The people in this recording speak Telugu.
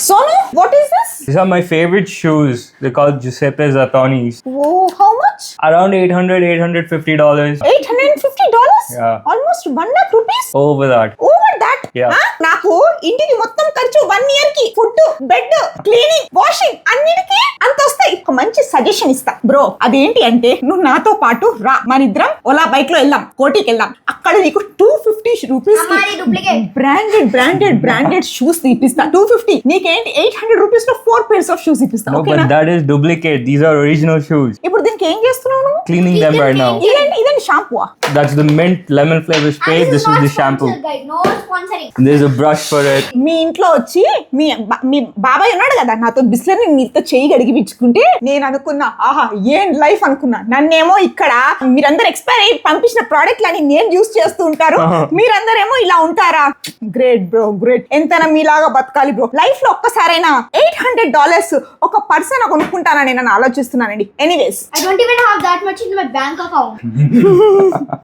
Sonu, what is this? These are my favorite shoes. They're called Giuseppe Zattonis. Oh, how much? Around $850. $850? Yeah. Almost 1 lakh rupees? Over that. Over that? Yeah. నాకు ఇంటికి మొత్తం ఖర్చు 1 year కి ఫుడ్, బెడ్, క్లీనింగ్, వాషింగ్ అన్నిటికీ అంత వస్తాయి. ఒక మంచి సజెషన్ ఇస్తా బ్రో. అదేంటి అంటే నువ్వు నాతో పాటు రా, మన ఇద్దరం ఓలా బైక్ లో వెళ్దాం, కోటికి వెళ్దాం. అక్కడ నీకు 250 రూపీస్ బ్రాండెడ్ షూస్ ఇప్పిస్తా. 250 నీకేంటి 800 రూపీస్ లో 4 pairs of shoes ఇప్పిస్తా. No, but that is duplicate. These are original shoes. ఇప్పుడు దీనికి ఏం చేస్తున్నావు నువ్వు? Cleaning them right now. ఇదేంటి షాంపూవా? That's the mint lemon flavor spray. This is the shampoo. No sponsoring. There's a brush for it. మీ ఇంట్లో వచ్చి మీ బాబాయ్ ఉన్నాడు కదా, నాతో బిస్లెని మీతో చేయి గడిగిపించుకుంటే నేను అనుకున్నా, ఆహా ఏం లైఫ్ అనుకున్నా. నన్నేమో ఇక్కడ మీరందరూ ఎక్స్పైర్ అయ్యి పంపించిన ప్రోడక్ట్ లని నేను యూస్ చేస్తూ ఉంటారు, మీరందరేమో ఇలా ఉంటారా? Great bro, great. ఎంతైనా మీలాగా బతకాలి బ్రో. లైఫ్ లో ఒక్కసారైనా $800 ఒక పర్సన్ కొనుక్కుంటానని నేను ఆలోచిస్తున్నానండి. Anyways, I don't even have that much in my bank account.